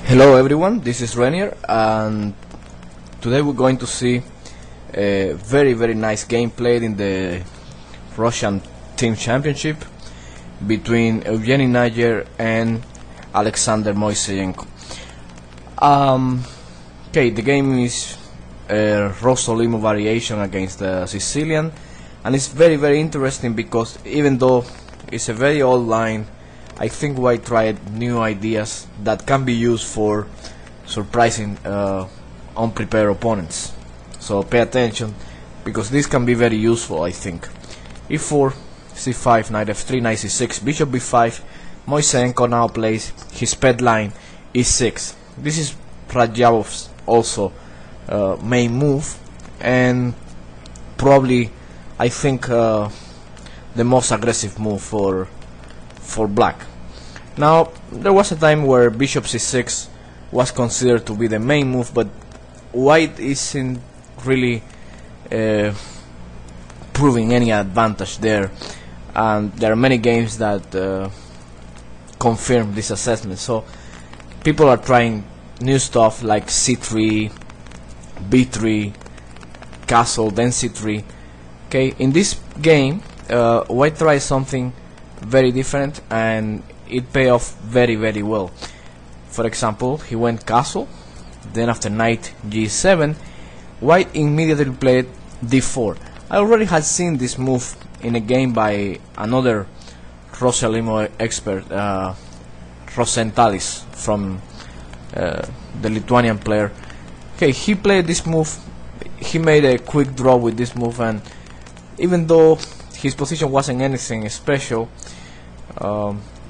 Hello everyone, this is Renier, and today we're going to see a very nice game played in the Russian Team Championship between Evgeny Nayer and Alexander Moiseyenko. Okay, the game is a Rossolimo variation against the Sicilian, and it's very interesting because even though it's a very old line, I think I tried new ideas that can be used for surprising unprepared opponents. So pay attention, because this can be very useful, I think. e4, c5, knight f3, knight c6, bishop b5. Moiseyenko now plays his pet line e6. This is Radjabov's also main move, and probably I think the most aggressive move for black. Now, there was a time where bishop c6 was considered to be the main move, but white isn't really proving any advantage there, and there are many games that confirm this assessment. So people are trying new stuff like c3, b3, castle, then c3. Okay, in this game white tries something very different, and it paid off very well. For example, he went castle, then after knight g7, white immediately played d4. I already had seen this move in a game by another Rossolimo expert, Rosentalis, from the Lithuanian player. Okay, he played this move, he made a quick draw with this move, and even though his position wasn't anything special,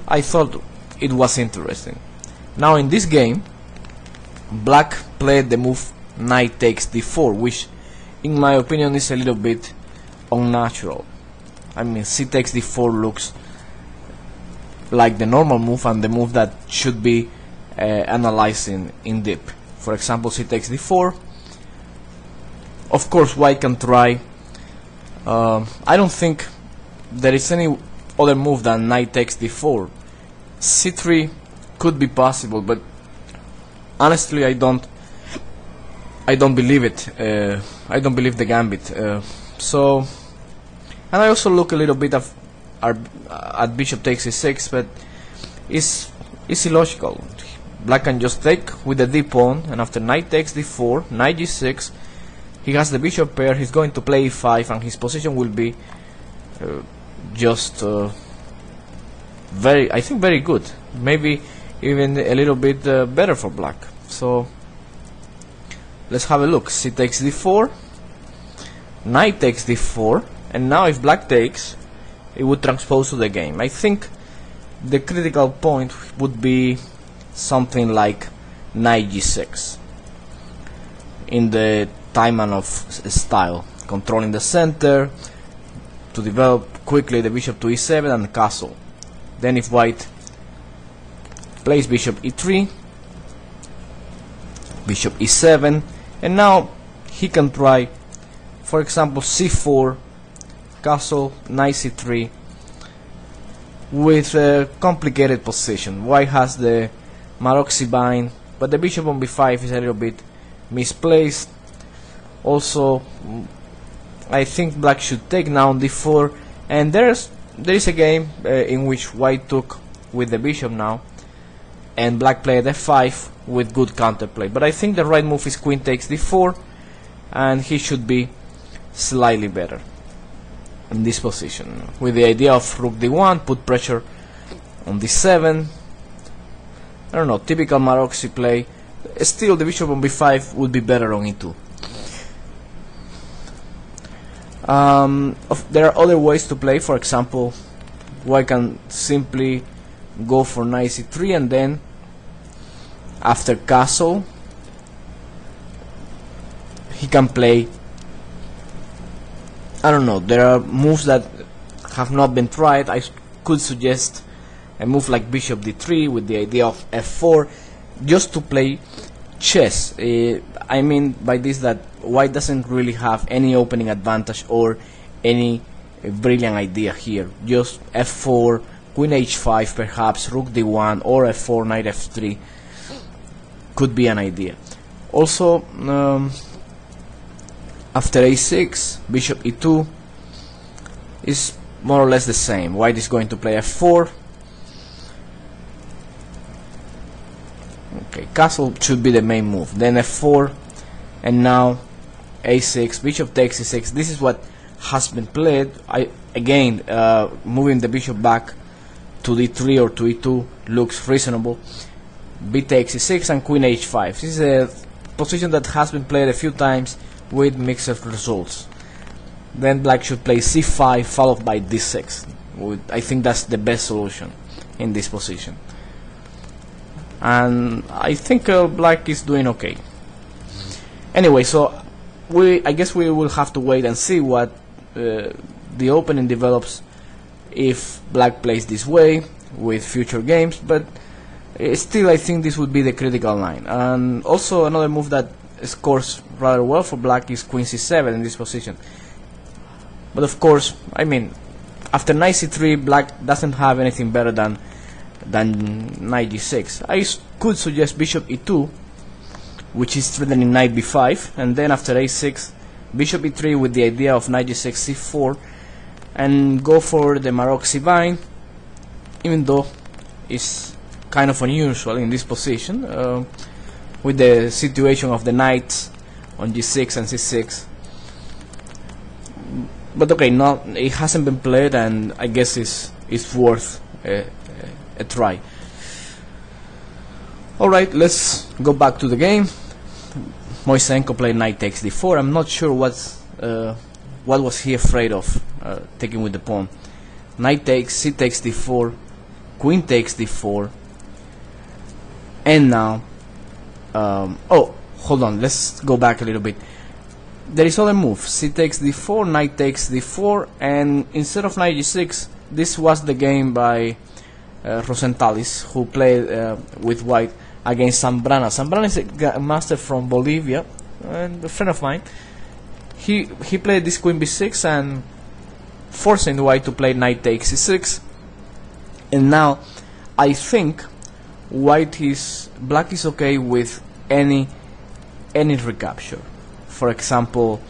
I thought it was interesting. Now in this game, black played the move knight takes d4, which in my opinion is a little bit unnatural. I mean, c takes d4 looks like the normal move and the move that should be analyzed in deep. For example, c takes d4. Of course, white can try. I don't think there is any other move than knight takes d4. c3 could be possible, but honestly I don't believe it. I don't believe the gambit. And I also look a little bit at bishop takes e6, but it's illogical. Black can just take with the d pawn, and after knight takes d4, knight g6, he has the bishop pair. He's going to play e5, and his position will be just I think very good, maybe even a little bit better for black. So let's have a look. C takes d4, knight takes d4, and now if black takes, it would transpose to the game. I think the critical point would be something like knight g6 in the Taimanov style, controlling the center to develop quickly the bishop to e7 and castle. Then if white plays bishop e3, bishop e7, and now he can try, for example, c4, castle, knight c3, with a complicated position. White has the Maroczy bind, but the bishop on b5 is a little bit misplaced. Also, I think black should take now on d4, and there is a game in which white took with the bishop now, and black played f5 with good counterplay. But I think the right move is queen takes d4, and he should be slightly better in this position, with the idea of rook d1, put pressure on d7. I don't know, typical Maroczy play. Still, the bishop on b5 would be better on e2. There are other ways to play. For example, white can simply go for knight c3, and then after castle he can play, I don't know, there are moves that have not been tried. I could suggest a move like bishop d3 with the idea of f4, just to play chess. I mean by this that white doesn't really have any opening advantage or any brilliant idea here. Just f4, queen h5 perhaps, rook d1, or f4, knight f3. could be an idea. Also, after a6, bishop e2 is more or less the same. White is going to play f4. Okay, castle should be the main move. Then f4, and now a6, bishop takes e6. This is what has been played. Again, moving the bishop back to d3 or to e2 looks reasonable. B takes e6 and queen h5. This is a position that has been played a few times with mixed results. Then black should play c5 followed by d6. I think that's the best solution in this position. And I think black is doing okay. Anyway, so I guess we will have to wait and see what the opening develops if black plays this way with future games, but still I think this would be the critical line. And also another move that scores rather well for black is queen c7 in this position. But of course, I mean, after knight c3, black doesn't have anything better than knight g6. I could suggest bishop e2, which is threatening knight b5, and then after a6, bishop e3 with the idea of knight g6, c4, and go for the Maroczy bind, even though it's kind of unusual in this position with the situation of the knights on g6 and c6. But okay, no, it hasn't been played, and I guess it's worth a try. Alright, let's go back to the game. Moisenko played knight takes d4. I'm not sure what was he afraid of taking with the pawn. Knight takes, c takes d4, queen takes d4, and now oh, hold on, let's go back a little bit. There is other move, c takes d4, knight takes d4, and instead of knight g6, this was the game by Rosentalis, who played with white against Zambrana. Zambrana is a master from Bolivia and a friend of mine. He played this queen b6 and forcing white to play knight takes c6, and now I think black is okay with any recapture. For example,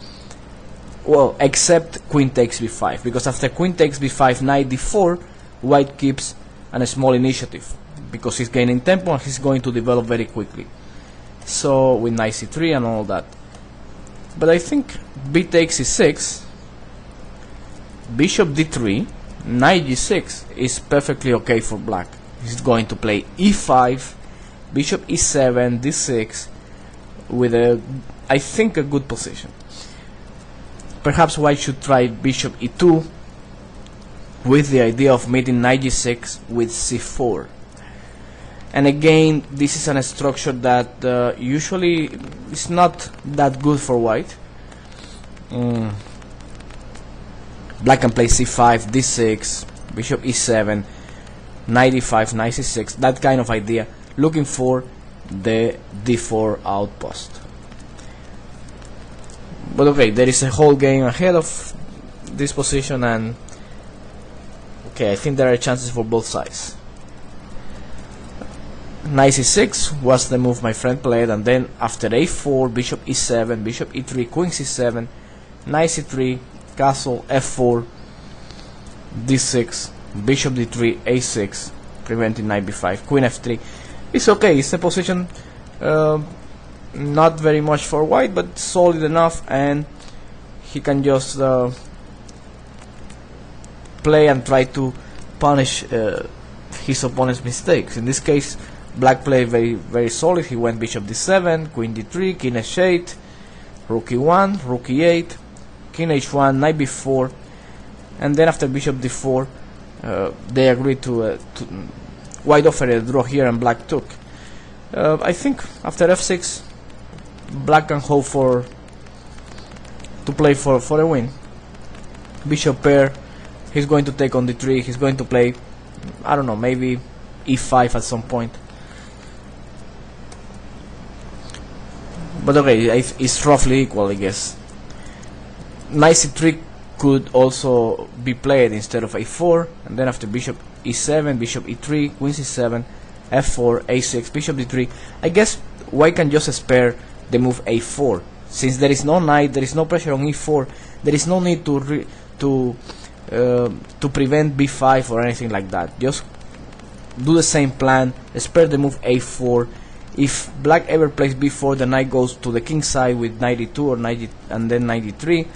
well, except queen takes b5, because after queen takes b5, knight d4, white keeps a small initiative because he's gaining tempo and he's going to develop very quickly. So with knight c3 and all that. But I think b takes e6, bishop d3, knight g6 is perfectly okay for black. He's going to play e5, bishop e7, d6 with I think a good position. Perhaps white should try bishop e2 with the idea of meeting knight g6 with c4. And again, this is a structure that usually is not that good for white. Black can play c5, d6, bishop e7, knight e5, knight c6, that kind of idea, looking for the d4 outpost. But okay, there is a whole game ahead of this position, and okay, I think there are chances for both sides. Knight c6 was the move my friend played, and then after a4, bishop e7, bishop e3, queen c7, knight c3, castle f4, d6, bishop d3, a6, preventing knight b5, queen f3. It's okay, it's a position not very much for white, but solid enough, and he can just play and try to punish his opponent's mistakes. In this case, black played very solid. He went bishop d7, queen d3, king h8, rook e1, rook e8, king h1, knight b4, and then after bishop d4, they agreed to white offered a draw here and black took. I think after f6, black can hope to play for a win. Bishop pair, he's going to take on d3, he's going to play, I don't know, maybe e5 at some point. But okay, it's roughly equal, I guess. Knight c3 could also be played instead of a4, and then after bishop e7, bishop e3, queen c7, f4, a6, bishop d3. I guess why can't just spare the move a4? Since there is no knight, there is no pressure on e4, there is no need to prevent b5 or anything like that. Just do the same plan, spare the move a4. If black ever plays b4, the knight goes to the king side with knight e2 or knight and then knight e3,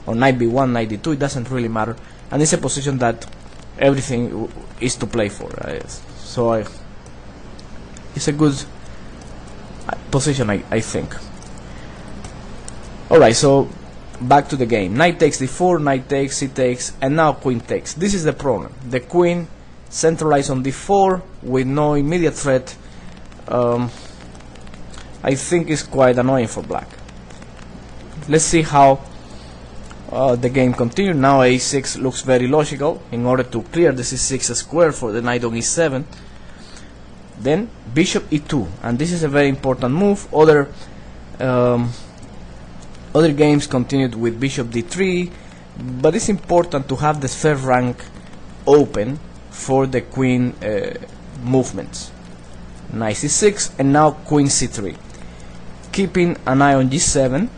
or knight b1, knight e2. It doesn't really matter, and it's a position that everything is to play for. So it's a good position, I think. Alright, so back to the game. Knight takes d4, knight takes, c takes, and now queen takes. This is the problem. The queen centralized on d4 with no immediate threat. I think is quite annoying for black. Let's see how the game continues. Now a6 looks very logical in order to clear the c6 square for the knight on e7. Then bishop e2, and this is a very important move. Other games continued with bishop d3, but it's important to have the third rank open for the queen movements. Knight c6, and now queen c3, keeping an eye on g7,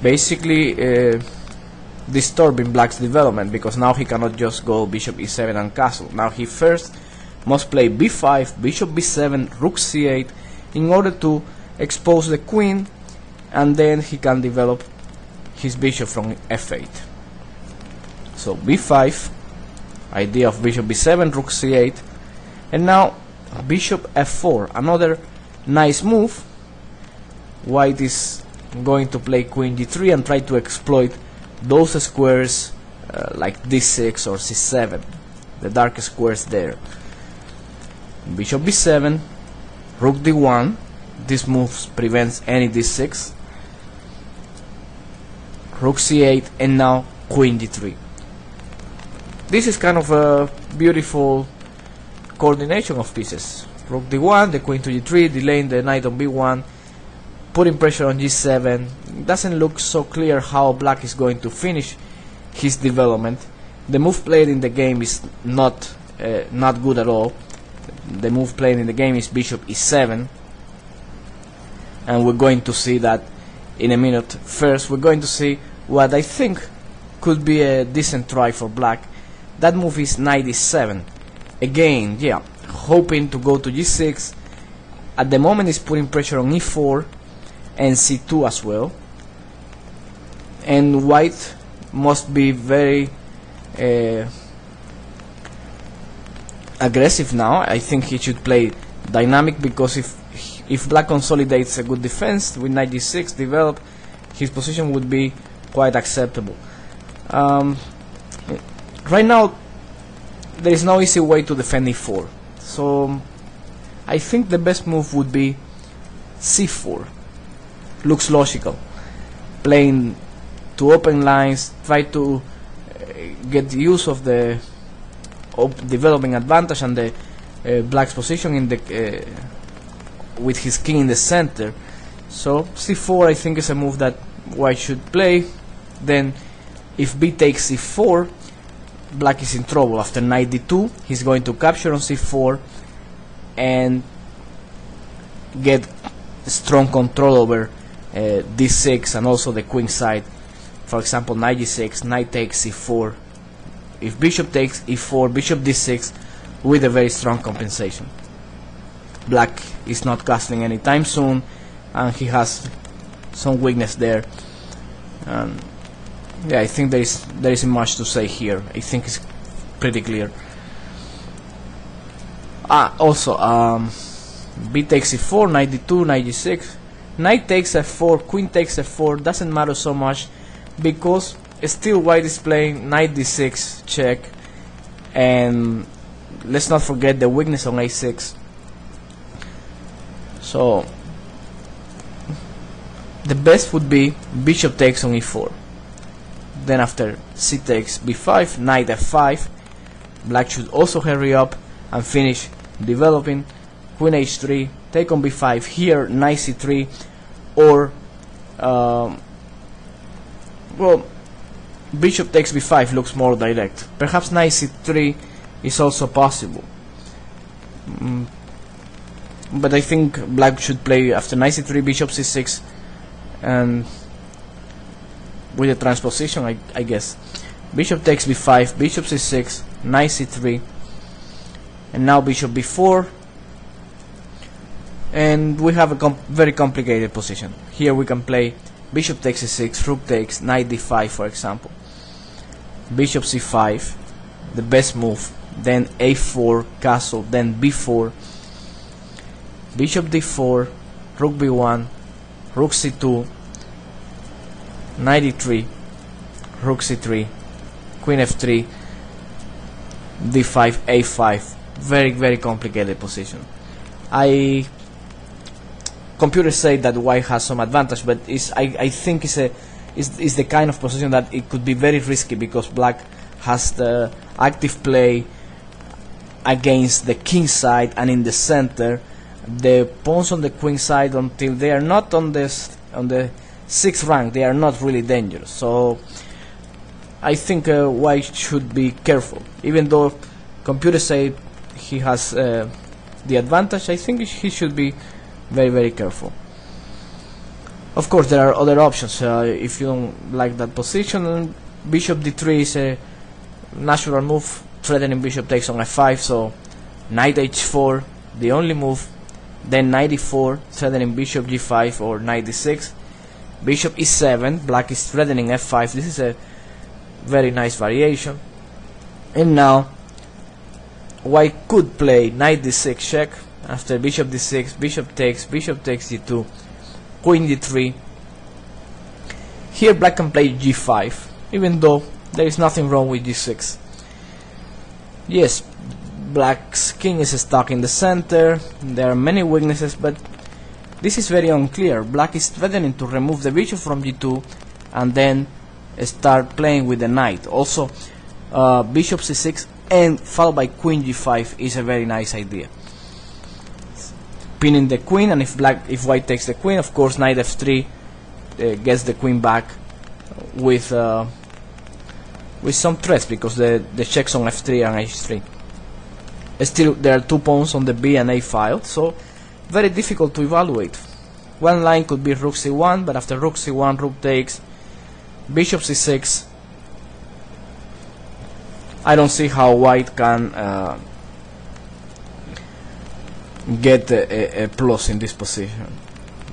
basically disturbing black's development, because now he cannot just go bishop e7 and castle. Now he first must play b5, bishop b7, rook c8 in order to expose the queen, and then he can develop his bishop from f8. So b5, idea of bishop b7, rook c8, and now bishop f4, another nice move. White is going to play queen d3 and try to exploit those squares like d6 or c7, the dark squares there. Bishop b7, rook d1. This move prevents any d6. Rook c8, and now queen d3. This is kind of a beautiful coordination of pieces. Rook d1, the queen to g3, delaying the knight on b1, putting pressure on g7. It doesn't look so clear how black is going to finish his development. The move played in the game is not good at all. The move played in the game is bishop e7, and we're going to see that in a minute. First, we're going to see what I think could be a decent try for black. That move is knight e7. Again, yeah, hoping to go to g6. At the moment, is putting pressure on e4 and c2 as well. And white must be very aggressive now. I think he should play dynamic, because if black consolidates a good defense with knight g6 develop, his position would be quite acceptable. Right now there is no easy way to defend e4, so I think the best move would be c4. Looks logical, playing to open lines, try to get use of the developing advantage and the black's position in the with his king in the center. So c4 I think is a move that white should play. Then if b takes c4, black is in trouble. After knight d2, he's going to capture on c4 and get strong control over d6 and also the queen side. For example, knight g6, knight takes c4. If bishop takes e4, bishop d6 with a very strong compensation. Black is not castling anytime soon, and he has some weakness there. Yeah, I think there isn't much to say here. I think it's pretty clear. Also, b takes e4, knight d2, knight g6, knight takes f4, queen takes f4. Doesn't matter so much, because still white is playing knight d6 check, and let's not forget the weakness on a6. So the best would be bishop takes on e4. Then after c takes b5, knight f5. Black should also hurry up and finish developing. Queen h3, take on b5 here, knight c3, or well, bishop takes b5 looks more direct. Perhaps knight c3 is also possible. but I think black should play after knight c3, bishop c6, and with the transposition, I guess. Bishop takes b5, bishop c6, knight c3, and now bishop b4, and we have a very complicated position. Here we can play bishop takes c6, rook takes, knight d5, for example, bishop c5, the best move, then a4, castle, then b4, bishop d4, rook b1, rook c2, knight e3, rook c3, queen f3, d5, a5. Very complicated position. Computers say that white has some advantage, but I think it's the kind of position that it could be very risky, because black has the active play against the king side, and in the center the pawns on the queen side, until they are not on the 6th rank, they are not really dangerous. So I think white should be careful. Even though computers say he has the advantage, I think he should be very careful. Of course, there are other options. If you don't like that position, bishop d3 is a natural move, threatening bishop takes on f5, so knight h4, the only move, then knight e4, threatening bishop g5 or knight d6, bishop e7, black is threatening f5. This is a very nice variation. And now white could play knight d6 check, after bishop d6, bishop takes d2, queen d3. Here black can play g5, even though there is nothing wrong with g6. Yes, black's king is stuck in the center, there are many weaknesses, but this is very unclear. Black is threatening to remove the bishop from g2 and then start playing with the knight. Also, bishop c6 and followed by queen g5 is a very nice idea. Pinning the queen, and if white takes the queen, of course knight f3 gets the queen back with some threats, because the checks on f3 and h3. Still, there are 2 pawns on the b and a file, so very difficult to evaluate. One line could be rook c1, but after rook c1, rook takes, bishop c6. I don't see how white can get a plus in this position.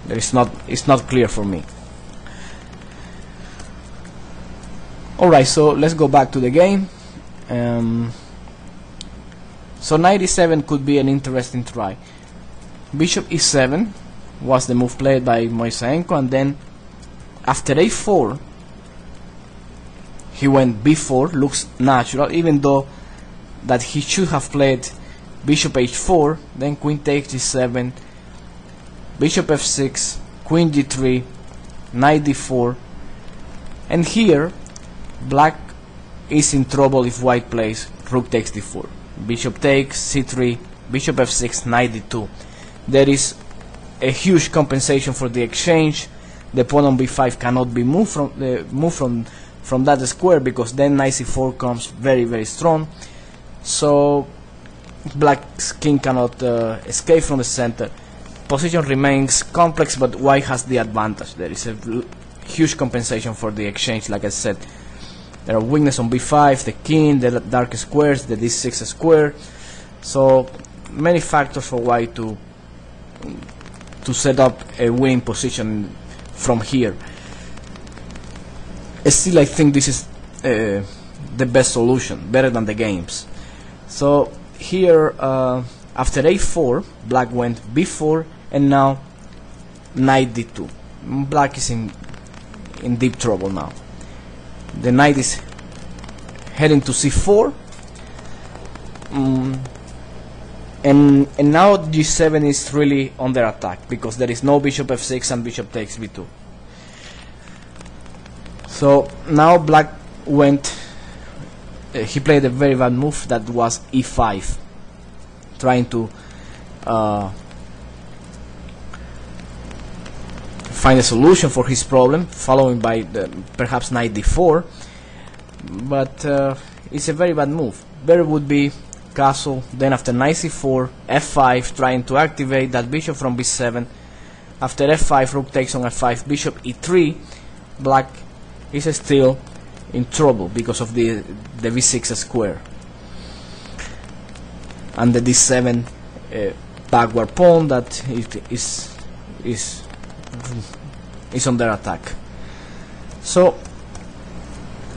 It's not clear for me. Alright, so let's go back to the game. So knight e7 could be an interesting try. Bishop e7 was the move played by Moisaenko, and then after a4 he went b4, looks natural, even though that he should have played bishop h4, then queen takes g7, bishop f6, queen g3, knight d4, and here black is in trouble if white plays rook takes d4, bishop takes c3, bishop f6, knight d2. There is a huge compensation for the exchange. The pawn on b5 cannot be moved from that square, because then knight c4 comes very strong. So black's king cannot escape from the center. Position remains complex, but white has the advantage. There is a huge compensation for the exchange. Like I said, there are weakness on b5, the king, the dark squares, the d6 square. So many factors for white to set up a winning position from here. Still, I think this is the best solution, better than the games. So here, after a4, black went b4, and now knight d2. Black is in deep trouble now. The knight is heading to c4, and now g7 is really under attack, because there is no bishop f6 and bishop takes b2. So now black went, he played a very bad move, that was e5, trying to find a solution for his problem, following by perhaps knight d4, but it's a very bad move. Better would be castle. Then after knight c4, f5, trying to activate that bishop from b7. After f5, rook takes on f5, bishop e3. Black is still in trouble because of the v6 square and the d7 backward pawn that is under attack. So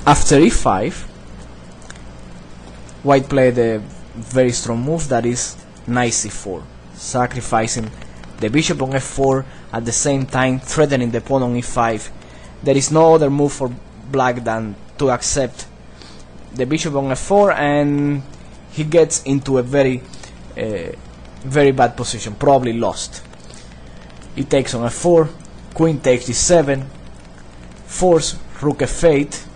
after e5, white played a very strong move, that is knight c4, sacrificing the bishop on f4, at the same time threatening the pawn on e5. There is no other move for black than to accept the bishop on f4, and he gets into a very bad position, probably lost. He takes on f4, queen takes d7, force rook f8,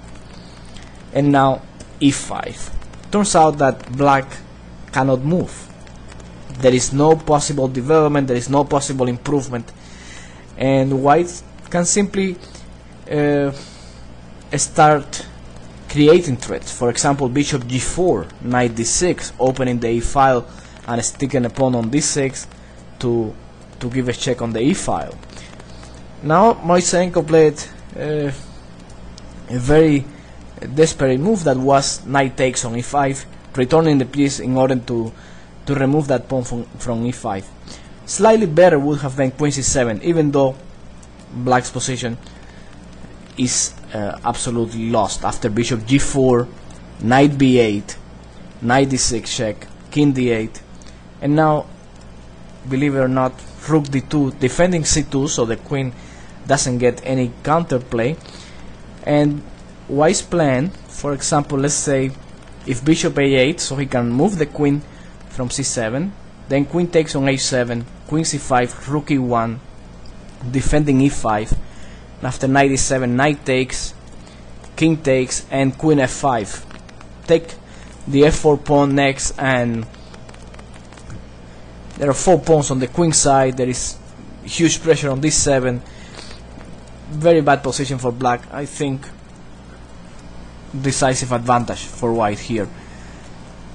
and now e5. Turns out that black cannot move. There is no possible development, there is no possible improvement, and white can simply start creating threats. For example, bishop g4, knight d6, opening the e file and sticking a pawn on d6 to give a check on the e file. Now Moiseenko played a very desperate move, that was knight takes on e5, returning the piece in order to remove that pawn from e5. Slightly better would have been queen c7, even though black's position is absolutely lost. After bishop g4, knight b8, knight d6 check, king d8, and now, believe it or not, rook d2, defending c2, so the queen doesn't get any counterplay. And white's plan, for example, let's say if bishop a8, so he can move the queen from c7, then queen takes on a7, queen c5, rook e1, defending e5. After knight e7, knight takes, king takes, and queen f5. Take the f4 pawn next, and there are 4 pawns on the queen side. There is huge pressure on d7. Very bad position for black. I think decisive advantage for white here.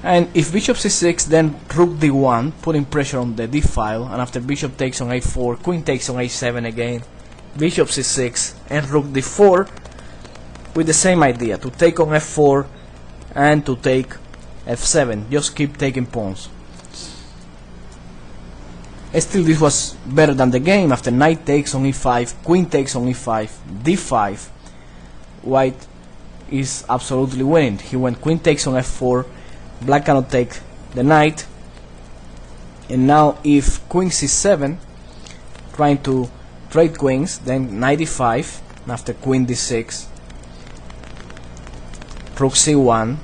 And if bishop c6, then rook d1, putting pressure on the d file. And after bishop takes on a4, queen takes on a7 again, bishop c6, and rook d4, with the same idea, to take on f4 and to take f7. Just keep taking pawns. Still, this was better than the game. After knight takes on e5, queen takes on e5, d5, white is absolutely winning. He went queen takes on f4, black cannot take the knight, and now if queen c7, trying to trade queens, then knight e5, after queen d6, rook c1,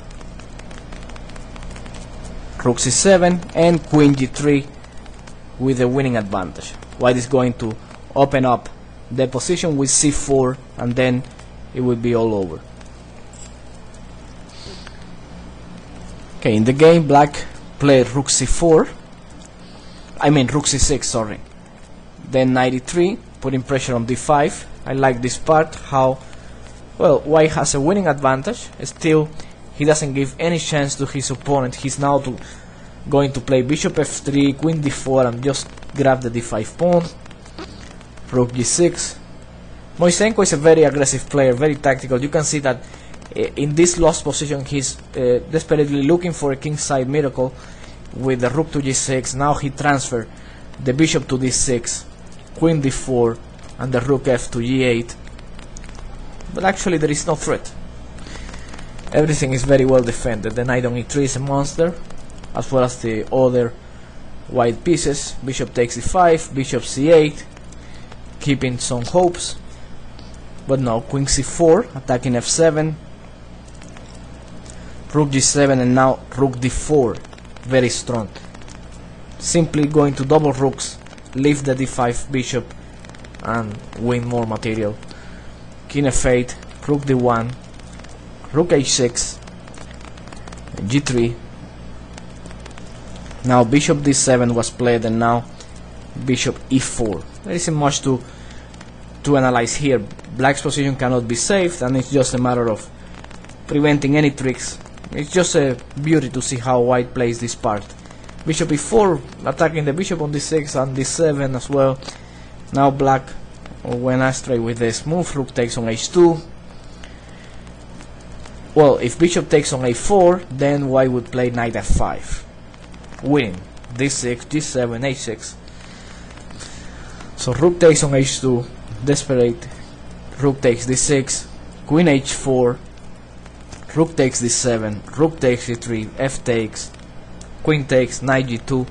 rook c7, and queen g3 with a winning advantage. White is going to open up the position with c4, and then it will be all over. Okay, in the game, black played rook c4, rook c6, sorry, then knight e3, putting pressure on d5. I like this part, how, well, white has a winning advantage. Still, he doesn't give any chance to his opponent. He's now going to play bishop f3, queen d4, and just grab the d5 pawn, rook g6. Moiseenko is a very aggressive player, very tactical. You can see that in this lost position he's desperately looking for a kingside miracle with the rook to g6. Now he transferred the bishop to d6, queen d4, and the rook f to g8. But actually there is no threat. Everything is very well defended. The knight on e3 is a monster, as well as the other white pieces. Bishop takes e5, bishop c8, keeping some hopes. But no, queen c4, attacking f7, rook g7, and now rook d4, very strong. Simply going to double rooks, leave the d5 bishop, and win more material. King f8, rook d1, rook h6, g3. Now bishop d7 was played, and now bishop e4. There isn't much to analyze here. Black's position cannot be saved, and it's just a matter of preventing any tricks It's just a beauty to see how white plays this part. Bishop e4, attacking the bishop on d6 and d7 as well. Now black went astray with this move. Rook takes on h2. Well, if bishop takes on a4, then white would play knight f5, winning d6, g7, h6. So rook takes on h2, desperate. Rook takes d6, queen h4, rook takes d7, rook takes e3, f takes, queen takes, knight g2,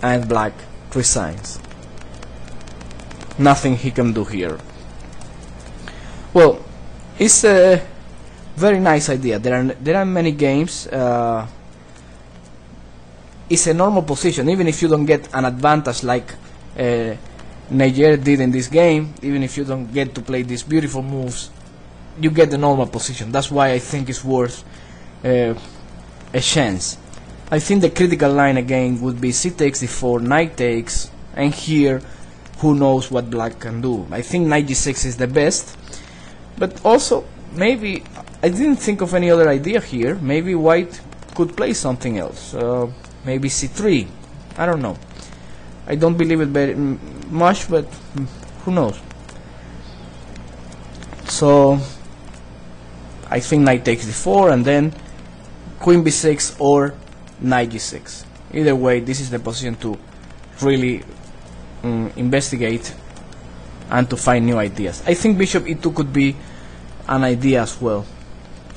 and black resigns. Nothing he can do here. Well, it's a very nice idea. There are many games. It's a normal position, even if you don't get an advantage like Renier did in this game. Even if you don't get to play these beautiful moves, you get the normal position. That's why I think it's worth a chance. I think the critical line again would be c takes d4, knight takes, and here who knows what black can do. I think knight g6 is the best, but also maybe I didn't think of any other idea here. Maybe white could play something else, maybe c3, I don't know. I don't believe it very much, but who knows. So I think knight takes d4 and then queen b6 or knight g6. Either way, this is the position to really investigate and to find new ideas. I think bishop e2 could be an idea as well,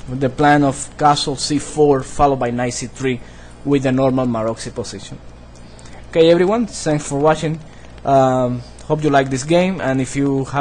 with the plan of castle c4 followed by knight c3 with the normal Maroczy position. Okay everyone, thanks for watching. Hope you like this game, and if you have